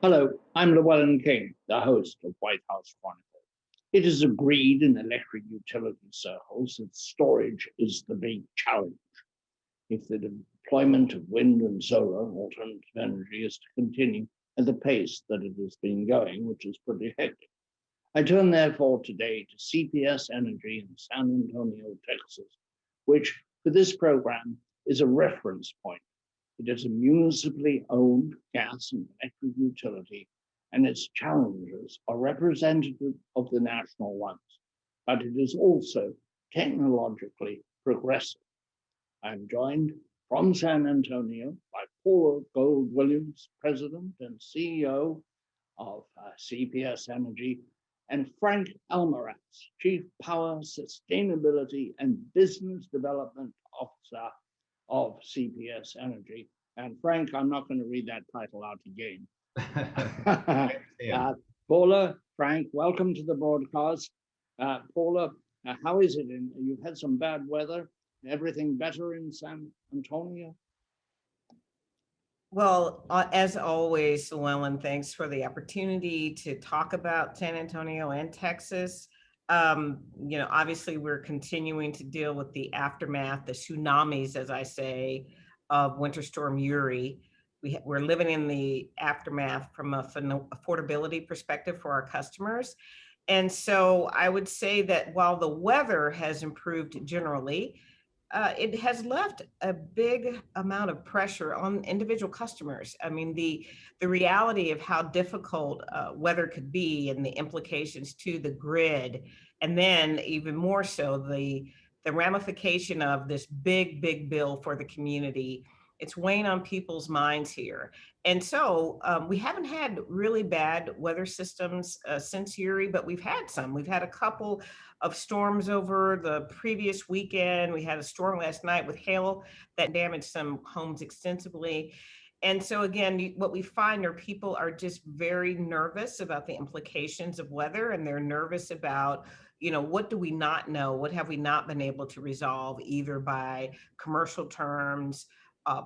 Hello, I'm Llewellyn King, the host of White House Chronicle. It is agreed in electric utility circles that storage is the big challenge if the deployment of wind and solar alternative energy is to continue at the pace that it has been going, which is pretty hectic. I turn therefore today to CPS Energy in San Antonio, Texas, which for this program is a reference point. It is a municipally owned gas and electric utility, and its challenges are representative of the national ones, but it is also technologically progressive. I'm joined from San Antonio by Paula Gold Williams, President and CEO of CPS Energy, and Frank Almaraz, Chief Power, Sustainability, and Business Development Officer of CPS Energy. And Frank, I'm not going to read that title out again. Paula, Frank, welcome to the broadcast. Paula, how is it? You've had some bad weather. Everything better in San Antonio? Well, as always, Llewellyn, thanks for the opportunity to talk about San Antonio and Texas. Obviously we're continuing to deal with the aftermath, the tsunamis, as I say, of Winter Storm Uri. We're living in the aftermath from an affordability perspective for our customers. And so I would say that while the weather has improved generally, it has left a big amount of pressure on individual customers. I mean, the reality of how difficult weather could be and the implications to the grid, and then even more so the ramification of this big bill for the community. It's weighing on people's minds here. And so we haven't had really bad weather systems since Uri, but we've had some. We've had a couple of storms over the previous weekend. We had a storm last night with hail that damaged some homes extensively. And so again, what we find are people are just very nervous about the implications of weather, and they're nervous about, what do we not know? What have we not been able to resolve either by commercial terms,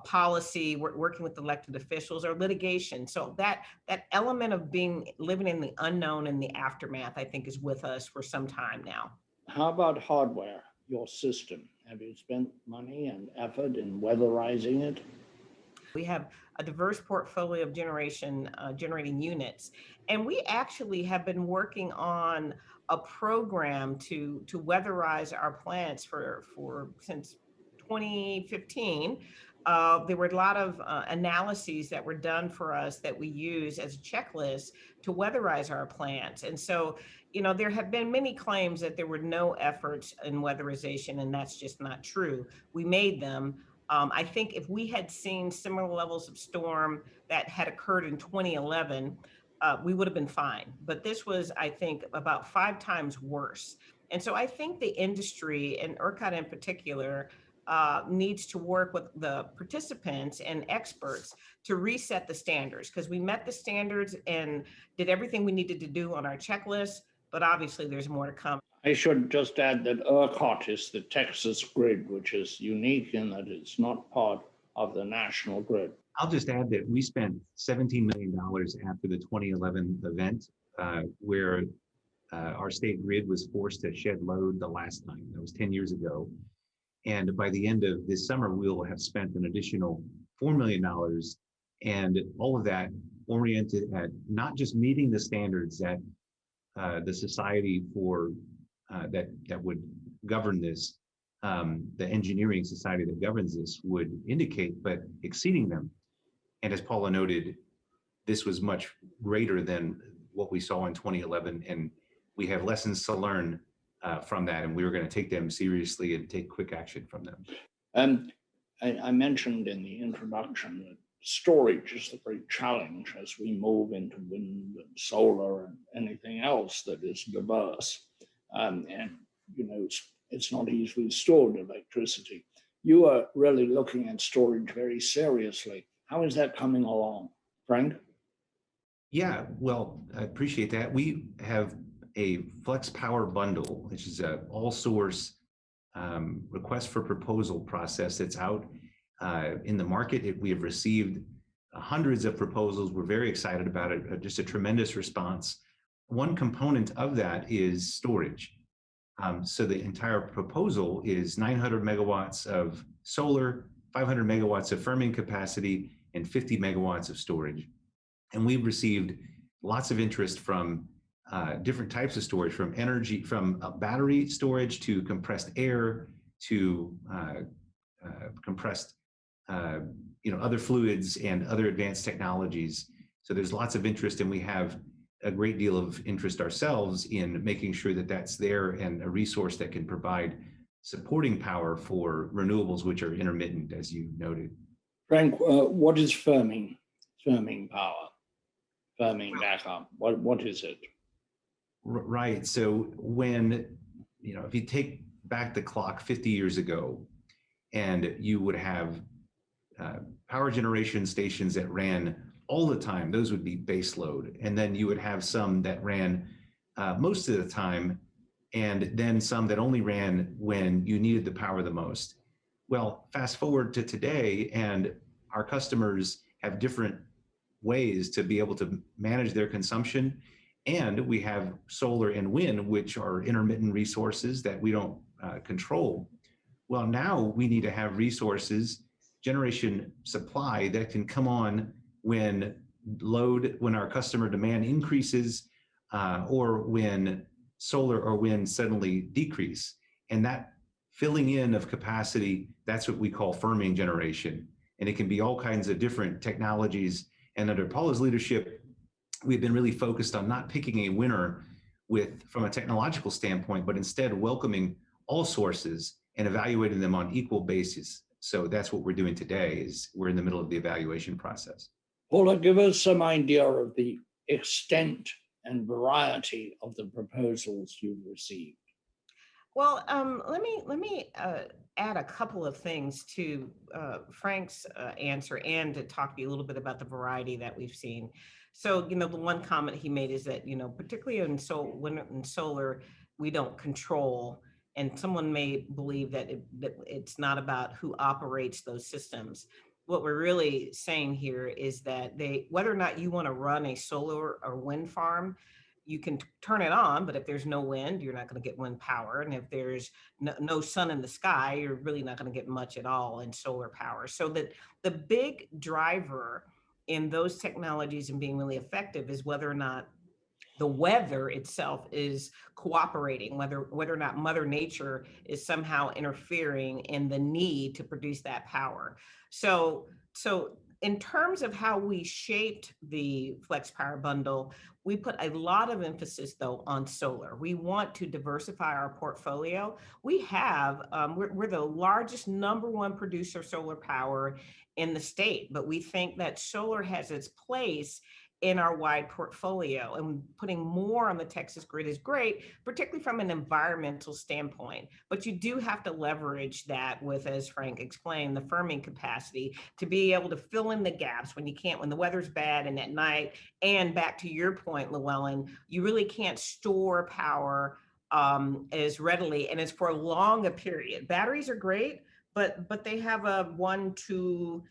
policy, working with elected officials, or litigation. So that element of living in the unknown and the aftermath, I think, is with us for some time now. How about hardware, your system? Have you spent money and effort in weatherizing it? We have a diverse portfolio of generating units, and we actually have been working on a program to weatherize our plants for since 2015. There were a lot of analyses that were done for us that we use as a checklist to weatherize our plants. And so, there have been many claims that there were no efforts in weatherization, and that's just not true. We made them. I think if we had seen similar levels of storm that had occurred in 2011, we would have been fine. But this was, I think, about 5 times worse. And so I think the industry, and ERCOT in particular, needs to work with the participants and experts to reset the standards, because we met the standards and did everything we needed to do on our checklist, but obviously there's more to come. I should just add that ERCOT is the Texas grid, which is unique in that it's not part of the national grid. I'll just add that we spent $17 million after the 2011 event, where our state grid was forced to shed load the last time. That was 10 years ago. And by the end of this summer, we'll have spent an additional $4 million, and all of that oriented at not just meeting the standards that the society for that would govern this, the engineering society that governs this would indicate, but exceeding them. And as Paula noted, this was much greater than what we saw in 2011, and we have lessons to learn from that, and we were going to take them seriously and take quick action from them. I mentioned in the introduction that storage is the great challenge as we move into wind and solar and anything else that is diverse. It's not easily stored electricity. You are really looking at storage very seriously. How is that coming along, Frank? Yeah, well, I appreciate that. We have a Flex Power bundle, which is an all-source request for proposal process that's out in the market. We have received hundreds of proposals. We're very excited about it, just a tremendous response. One component of that is storage. So the entire proposal is 900 megawatts of solar, 500 megawatts of firming capacity, and 50 megawatts of storage. And we've received lots of interest from different types of storage, from energy, from battery storage to compressed air to compressed other fluids and other advanced technologies. So there's lots of interest, and we have a great deal of interest ourselves in making sure that that's there and a resource that can provide supporting power for renewables, which are intermittent, as you noted. Frank, what is firming power? Firming backup, what is it? Right, so when, if you take back the clock 50 years ago, and you would have power generation stations that ran all the time, those would be base load. And then you would have some that ran most of the time, and then some that only ran when you needed the power the most. Well, fast forward to today, and our customers have different ways to be able to manage their consumption. And we have solar and wind, which are intermittent resources that we don't control. Well, now we need to have resources, generation supply that can come on when our customer demand increases, or when solar or wind suddenly decrease. And that filling in of capacity, that's what we call firming generation. And it can be all kinds of different technologies. And under Paula's leadership, we've been really focused on not picking a winner from a technological standpoint, but instead welcoming all sources and evaluating them on equal basis. So that's what we're doing today, is we're in the middle of the evaluation process. Paula, give us some idea of the extent and variety of the proposals you've received. Well, let me add a couple of things to Frank's answer, and to talk to you a little bit about the variety that we've seen. So, the one comment he made is that, particularly in solar, we don't control, and someone may believe that it's not about who operates those systems. What we're really saying here is that whether or not you want to run a solar or wind farm, you can turn it on, but if there's no wind, you're not going to get wind power. And if there's no sun in the sky, you're really not going to get much at all in solar power. So that the big driver in those technologies and being really effective is whether or not the weather itself is cooperating, whether or not Mother Nature is somehow interfering in the need to produce that power. So in terms of how we shaped the Flex Power Bundle, we put a lot of emphasis, though, on solar. We want to diversify our portfolio. We have, we're the largest #1 producer of solar power in the state, but we think that solar has its place in our wide portfolio, and putting more on the Texas grid is great, particularly from an environmental standpoint. But you do have to leverage that with, as Frank explained, the firming capacity to be able to fill in the gaps when the weather's bad and at night. And back to your point, Llewellyn, you really can't store power as readily, and it's for a long period. Batteries are great, but they have a 1 to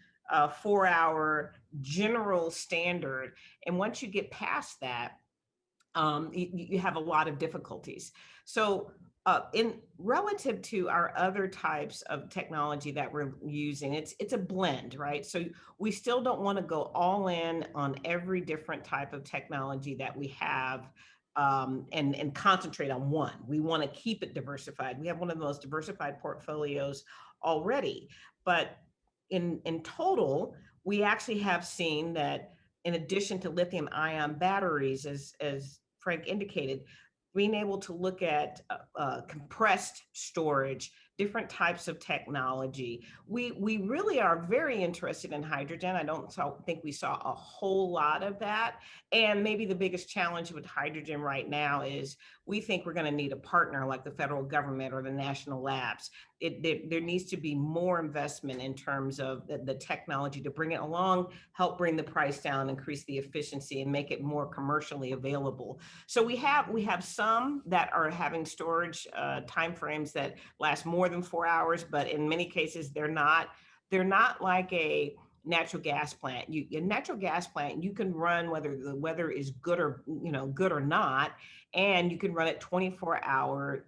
4 hour general standard. And once you get past that, you have a lot of difficulties. So in relative to our other types of technology that we're using, it's a blend, right? So we still don't want to go all in on every different type of technology that we have, and concentrate on one. We want to keep it diversified. We have one of the most diversified portfolios already, but in total, we actually have seen that in addition to lithium ion batteries, as Frank indicated, being able to look at compressed storage, different types of technology. We really are very interested in hydrogen. I don't think we saw a whole lot of that. And maybe the biggest challenge with hydrogen right now is we think we're going to need a partner like the federal government or the national labs. There needs to be more investment in terms of the technology to bring it along, help bring the price down, increase the efficiency, and make it more commercially available. So we have some that are having storage timeframes that last more than 4 hours, but in many cases they're not like a natural gas plant. A natural gas plant, you can run whether the weather is good or, good or not, and you can run it 24-hour,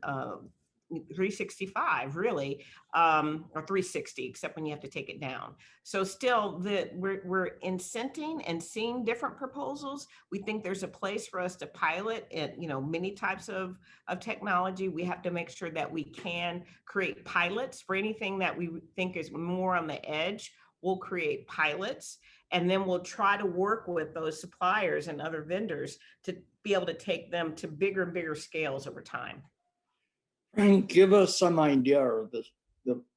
365 really, or 360, except when you have to take it down. So still, we're incenting and seeing different proposals. We think there's a place for us to pilot it, many types of technology. We have to make sure that we can create pilots for anything that we think is more on the edge. We'll create pilots, and then we'll try to work with those suppliers and other vendors to be able to take them to bigger and bigger scales over time. And give us some idea of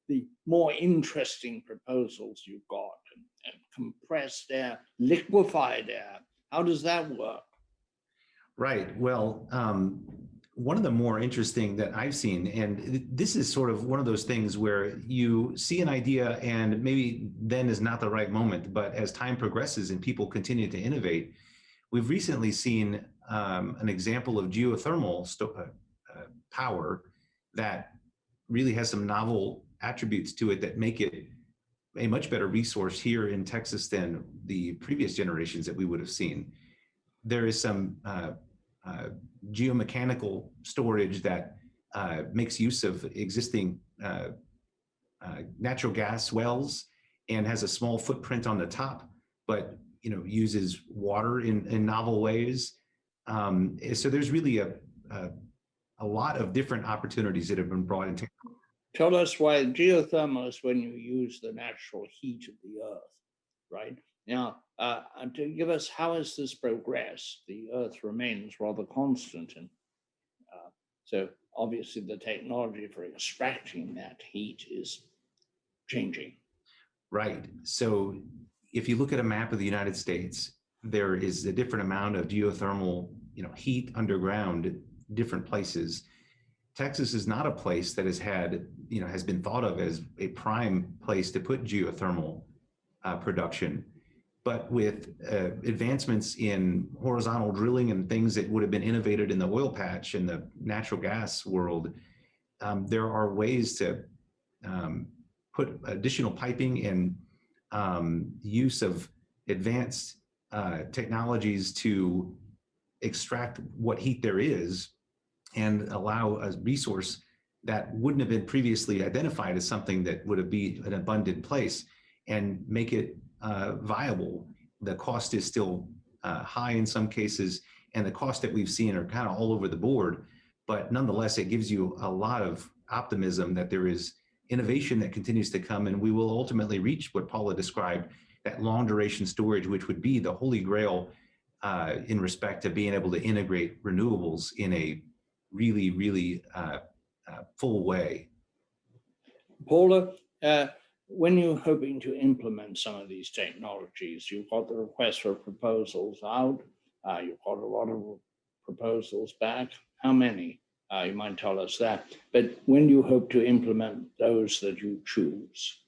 the more interesting proposals you've got, and compressed air, liquefied air. How does that work? Right. Well, one of the more interesting that I've seen, and this is sort of one of those things where you see an idea and maybe then is not the right moment, but as time progresses and people continue to innovate, we've recently seen an example of geothermal power that really has some novel attributes to it that make it a much better resource here in Texas than the previous generations that we would have seen. There is some geomechanical storage that makes use of existing natural gas wells and has a small footprint on the top, but uses water in novel ways. So there's really a lot of different opportunities that have been brought into. Tell us why geothermal is when you use the natural heat of the earth, right? Now, to give us how has this progressed? The earth remains rather constant, and so obviously the technology for extracting that heat is changing. Right. So if you look at a map of the United States, there is a different amount of geothermal, heat underground, different places. Texas is not a place that has been thought of as a prime place to put geothermal production. But with advancements in horizontal drilling and things that would have been innovated in the oil patch in the natural gas world, there are ways to put additional piping and use of advanced technologies to extract what heat there is and allow a resource that wouldn't have been previously identified as something that would have been an abundant place and make it viable. The cost is still high in some cases, and the costs that we've seen are kind of all over the board, but nonetheless, it gives you a lot of optimism that there is innovation that continues to come, and we will ultimately reach what Paula described, that long duration storage, which would be the holy grail in respect to being able to integrate renewables in a really, really full way. Paula, when you're hoping to implement some of these technologies, you've got the request for proposals out, you've got a lot of proposals back. How many? You might tell us that. But when do you hope to implement those that you choose?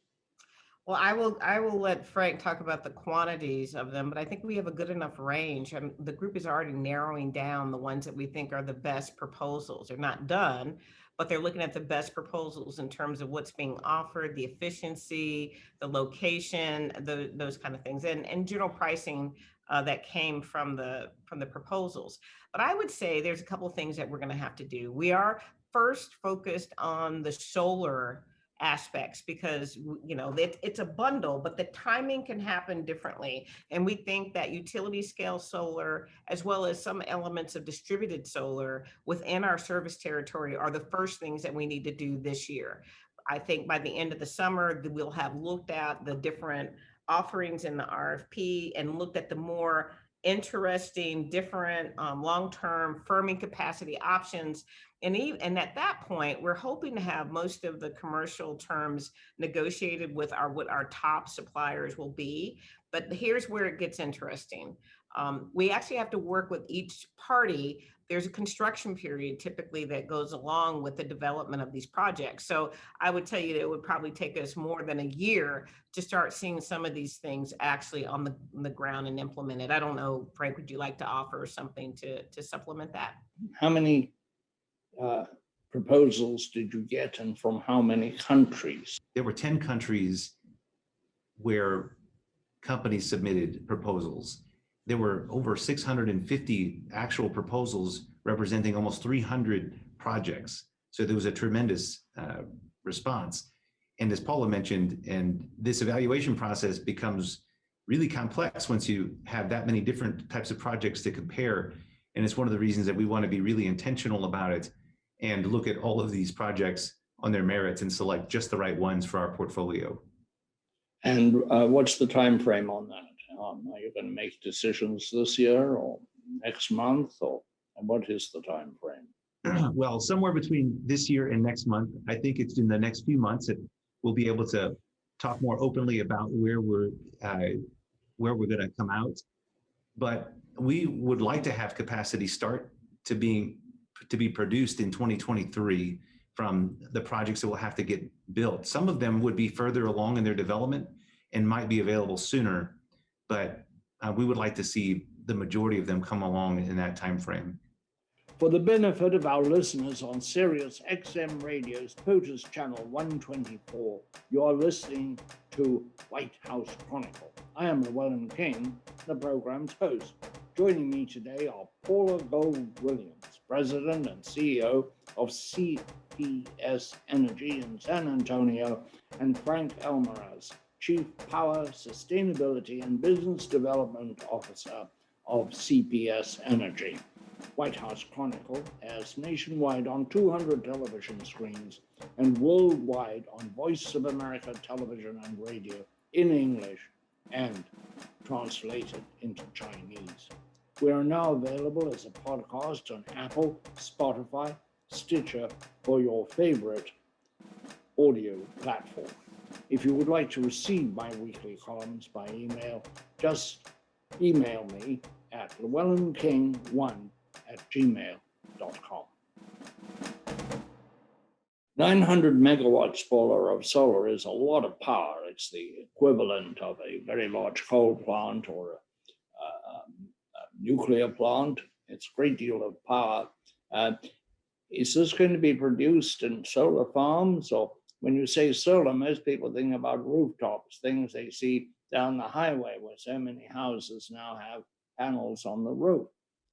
Well, I will let Frank talk about the quantities of them, but I think we have a good enough range. And the group is already narrowing down the ones that we think are the best proposals. They're not done, but they're looking at the best proposals in terms of what's being offered, the efficiency, the location, those kind of things, and general pricing that came from the proposals. But I would say there's a couple of things that we're going to have to do. We are first focused on the solar aspects because it's a bundle, but the timing can happen differently, and we think that utility scale solar as well as some elements of distributed solar within our service territory are the first things that we need to do this year. I think by the end of the summer we'll have looked at the different offerings in the RFP and looked at the more interesting, different long-term firming capacity options. And at that point, we're hoping to have most of the commercial terms negotiated with what our top suppliers will be. But here's where it gets interesting. We actually have to work with each party. There's a construction period typically that goes along with the development of these projects. So I would tell you that it would probably take us more than a year to start seeing some of these things actually on the ground and implemented. I don't know, Frank, would you like to offer something to supplement that? How many proposals did you get, and from how many countries? There were 10 countries where companies submitted proposals. There were over 650 actual proposals representing almost 300 projects. So there was a tremendous response. And as Paula mentioned, and this evaluation process becomes really complex once you have that many different types of projects to compare. And it's one of the reasons that we want to be really intentional about it and look at all of these projects on their merits and select just the right ones for our portfolio. And what's the time frame on that? Are you going to make decisions this year or next month, or and what is the time frame? Well, somewhere between this year and next month. I think it's in the next few months that we'll be able to talk more openly about where we're going to come out. But we would like to have capacity start to be produced in 2023 from the projects that will have to get built. Some of them would be further along in their development and might be available sooner, but we would like to see the majority of them come along in that time frame. For the benefit of our listeners on Sirius XM Radio's POTUS Channel 124, you are listening to White House Chronicle. I am Llewellyn King, the program's host. Joining me today are Paula Gold-Williams, President and CEO of CPS Energy in San Antonio, and Frank Almaraz, Chief Power, Sustainability, and Business Development Officer of CPS Energy. White House Chronicle airs nationwide on 200 television screens and worldwide on Voice of America television and radio in English and translated into Chinese. We are now available as a podcast on Apple, Spotify, Stitcher, or your favorite audio platform. If you would like to receive my weekly columns by email, just email me at llewellynking1@gmail.com. 900 megawatts of solar is a lot of power. It's the equivalent of a very large coal plant or a nuclear plant. It's a great deal of power. Is this going to be produced in solar farms? Or when you say solar, most people think about rooftops, things they see down the highway where so many houses now have panels on the roof.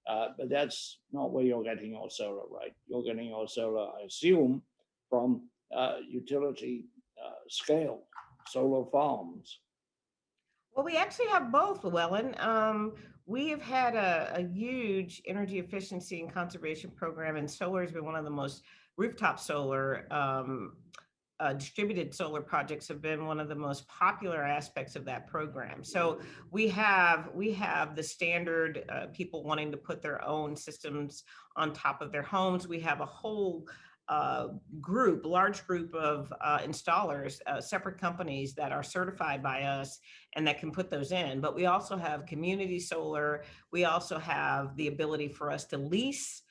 But that's not where you're getting your solar, right? You're getting your solar, I assume, from utility scale solar farms. Well, we actually have both, Llewellyn. We have had a huge energy efficiency and conservation program, and solar has been one of the most rooftop solar, distributed solar projects have been one of the most popular aspects of that program. So we have the standard people wanting to put their own systems on top of their homes. We have a whole large group of installers, separate companies that are certified by us and that can put those in. But we also have community solar. We also have the ability for us to lease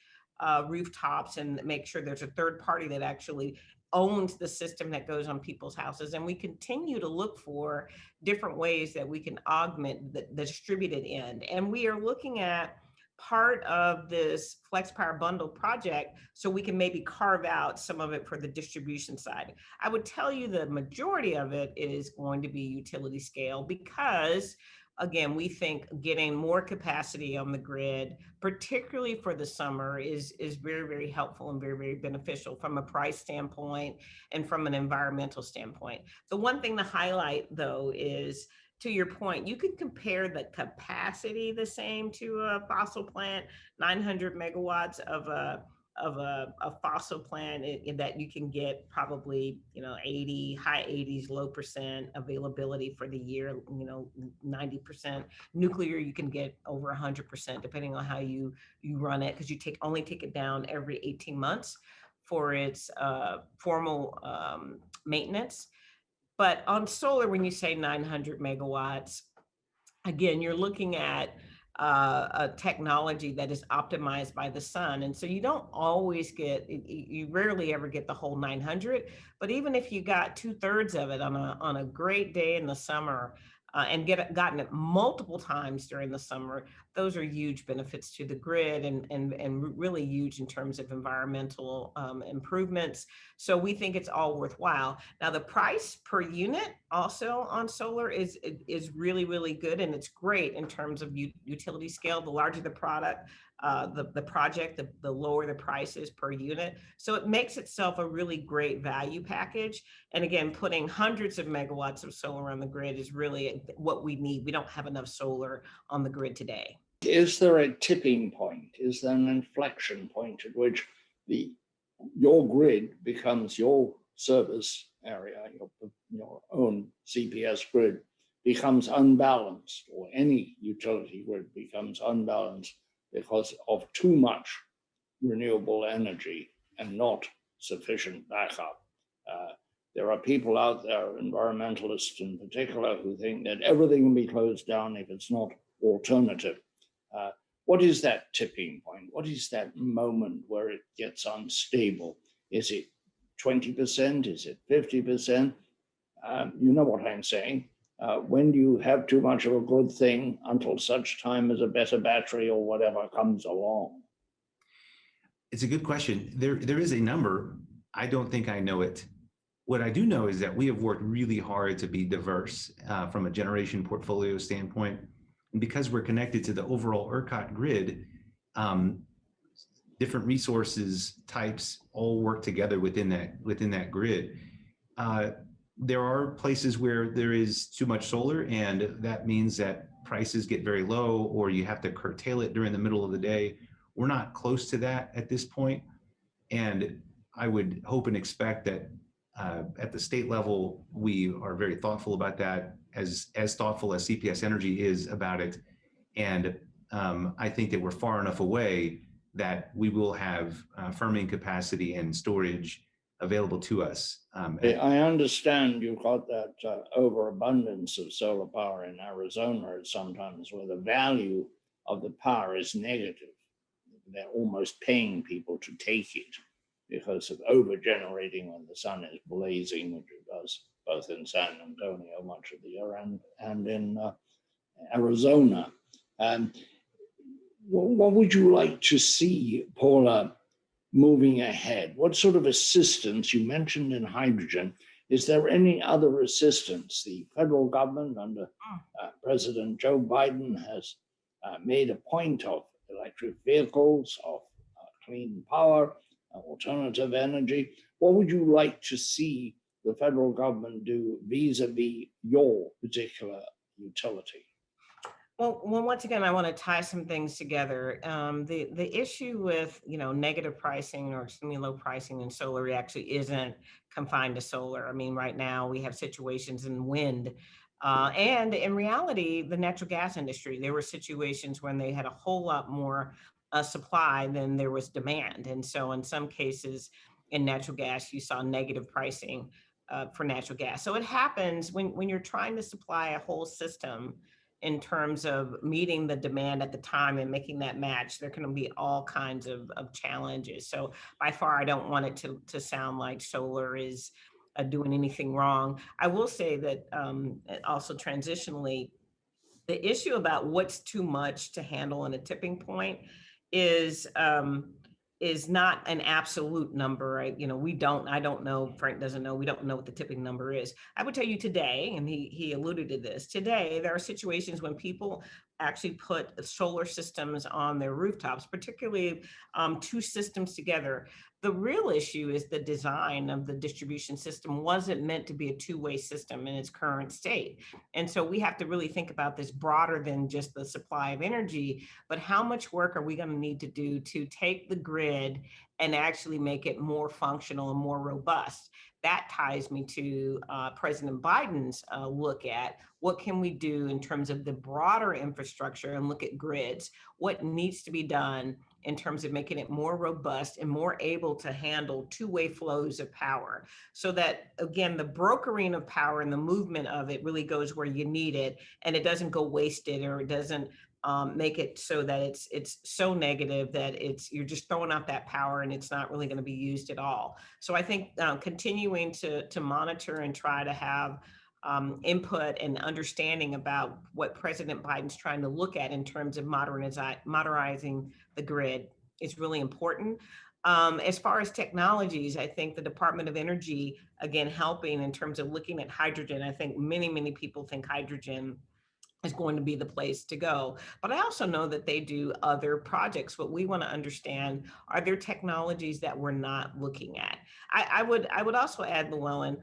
rooftops and make sure there's a third party that actually owns the system that goes on people's houses. And we continue to look for different ways that we can augment the distributed end. And we are looking at part of this Flex Power Bundle project so we can maybe carve out some of it for the distribution side. I would tell you the majority of it is going to be utility scale because, again, we think getting more capacity on the grid, particularly for the summer, is very, very helpful and very, very beneficial from a price standpoint and from an environmental standpoint. The one thing to highlight, though, is to your point, you can compare the capacity the same to a fossil plant, 900 megawatts of a fossil plant that you can get probably, 80, high 80s, low percent availability for the year, 90%. Nuclear, you can get over 100%, depending on how you run it, because you only take it down every 18 months for its formal maintenance. But on solar, when you say 900 megawatts, again, you're looking at a technology that is optimized by the sun. And so you don't always you rarely ever get the whole 900, but even if you got 2/3 of it on a great day in the summer and gotten it multiple times during the summer, those are huge benefits to the grid and really huge in terms of environmental improvements. So we think it's all worthwhile. Now, the price per unit also on solar is really, really good. And it's great in terms of utility scale. The larger the product, the project, the lower the price is per unit. So it makes itself a really great value package. And again, putting hundreds of megawatts of solar on the grid is really what we need. We don't have enough solar on the grid today. Is there a tipping point? Is there an inflection point at which your grid becomes your service area, your own CPS grid becomes unbalanced, or any utility grid becomes unbalanced because of too much renewable energy and not sufficient backup? There are people out there, environmentalists in particular, who think that everything can be closed down if it's not alternative. What is that tipping point? What is that moment where it gets unstable? Is it 20%? Is it 50%? You know what I'm saying. When do you have too much of a good thing until such time as a better battery or whatever comes along? It's a good question. There is a number. I don't think I know it. What I do know is that we have worked really hard to be diverse from a generation portfolio standpoint. And because we're connected to the overall ERCOT grid, different resources types all work together within that grid. There are places where there is too much solar, and that means that prices get very low, or you have to curtail it during the middle of the day. We're not close to that at this point. And I would hope and expect that at the state level, we are very thoughtful about that, as thoughtful as CPS Energy is about it. And I think that we're far enough away that we will have firming capacity and storage available to us. I understand you've got that overabundance of solar power in Arizona sometimes, where the value of the power is negative. They're almost paying people to take it because of over-generating when the sun is blazing, which it does both in San Antonio much of the year and in Arizona. What would you like to see, Paula, moving ahead? What sort of assistance? You mentioned in hydrogen. Is there any other assistance? The federal government under President Joe Biden has made a point of electric vehicles, of clean power, alternative energy. What would you like to see the federal government do vis-a-vis your particular utility? Well, once again, I want to tie some things together. The issue with negative pricing or low pricing in solar actually isn't confined to solar. I mean, right now we have situations in wind, and in reality, the natural gas industry. There were situations when they had a whole lot more supply than there was demand, and so in some cases in natural gas, you saw negative pricing for natural gas. So it happens when you're trying to supply a whole system in terms of meeting the demand at the time and making that match. There can be all kinds of challenges. So by far, I don't want it to sound like solar is doing anything wrong. I will say that also transitionally, the issue about what's too much to handle in a tipping point is not an absolute number. Right? I don't know, Frank doesn't know, we don't know what the tipping number is. I would tell you today, and he alluded to this, today there are situations when people actually put solar systems on their rooftops, particularly two systems together. The real issue is the design of the distribution system wasn't meant to be a two-way system in its current state. And so we have to really think about this broader than just the supply of energy, but how much work are we going to need to do to take the grid and actually make it more functional and more robust? That ties me to President Biden's look at what can we do in terms of the broader infrastructure and look at grids, what needs to be done in terms of making it more robust and more able to handle two-way flows of power. So that, again, the brokering of power and the movement of it really goes where you need it, and it doesn't go wasted, or it doesn't make it so that it's so negative that you're just throwing out that power and it's not really going to be used at all. So I think continuing to monitor and try to have input and understanding about what President Biden's trying to look at in terms of modernizing the grid is really important. As far as technologies, I think the Department of Energy, again, helping in terms of looking at hydrogen. I think many people think hydrogen is going to be the place to go. But I also know that they do other projects. What we want to understand, are there technologies that we're not looking at? I would also add, Llewellyn,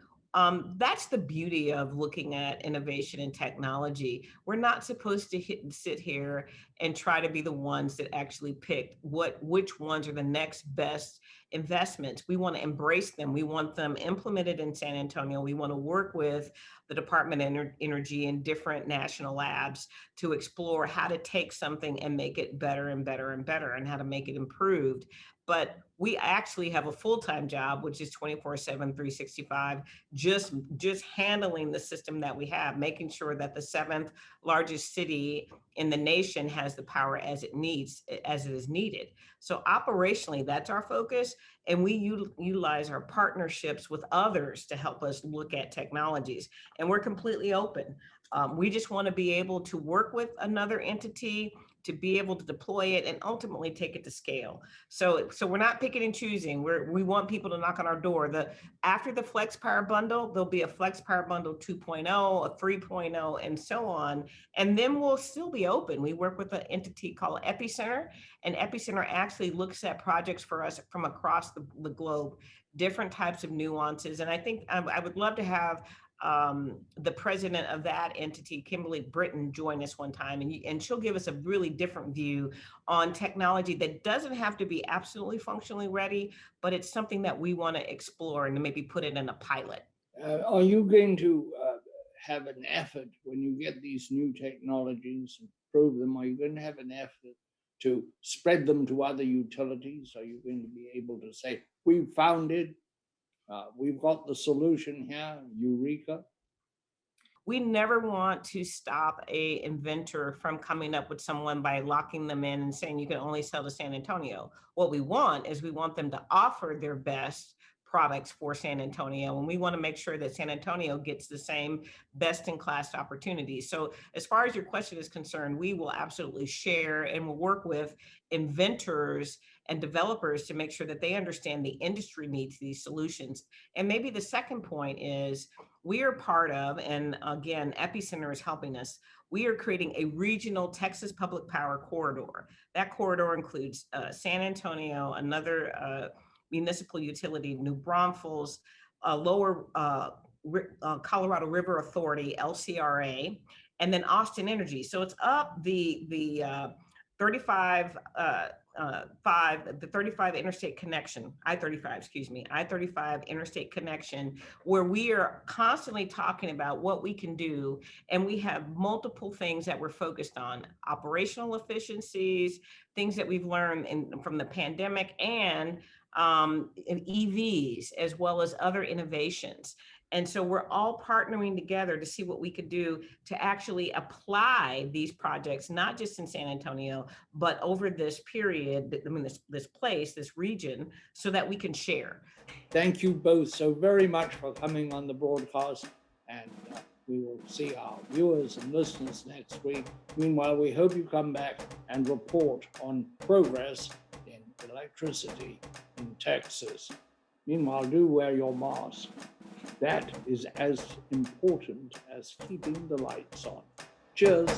that's the beauty of looking at innovation and technology. We're not supposed to sit here and try to be the ones that actually pick which ones are the next best investments. We want to embrace them. We want them implemented in San Antonio. We want to work with the Department of Energy and different national labs to explore how to take something and make it better and better and better, and how to make it improved. But we actually have a full-time job, which is 24/7, 365, just handling the system that we have, making sure that the 7th largest city in the nation has the power as it is needed. So operationally, that's our focus. And we utilize our partnerships with others to help us look at technologies. And we're completely open. We just want to be able to work with another entity to be able to deploy it and ultimately take it to scale. So we're not picking and choosing. We want people to knock on our door. After the Flex Power Bundle, there'll be a Flex Power Bundle 2.0, a 3.0, and so on. And then we'll still be open. We work with an entity called Epicenter, and Epicenter actually looks at projects for us from across the globe, different types of nuances. And I think I would love to have the president of that entity, Kimberly Britton, join us one time, and she'll give us a really different view on technology that doesn't have to be absolutely functionally ready, but it's something that we want to explore and maybe put it in a pilot. Are you going to have an effort when you get these new technologies and prove them? Are you going to have an effort to spread them to other utilities? Are you going to be able to say, we found it, we've got the solution here, eureka? We never want to stop an inventor from coming up with someone by locking them in and saying you can only sell to San Antonio. What we want them to offer their best products for San Antonio, and we want to make sure that San Antonio gets the same best-in-class opportunities. So as far as your question is concerned, we will absolutely share and we'll work with inventors and developers to make sure that they understand the industry needs these solutions. And maybe the second point is we are part of, and again, Epicenter is helping us, we are creating a regional Texas public power corridor. That corridor includes San Antonio, another municipal utility, New Braunfels, Lower Colorado River Authority, LCRA, and then Austin Energy. So it's up the 35 interstate connection, I-35 interstate connection, where we are constantly talking about what we can do. And we have multiple things that we're focused on: operational efficiencies, things that we've learned from the pandemic, and in EVs, as well as other innovations. And so we're all partnering together to see what we could do to actually apply these projects, not just in San Antonio, but over this period, this region, so that we can share. Thank you both so very much for coming on the broadcast, and we will see our viewers and listeners next week. Meanwhile, we hope you come back and report on progress in electricity in Texas. Meanwhile, do wear your mask. That is as important as keeping the lights on. Cheers.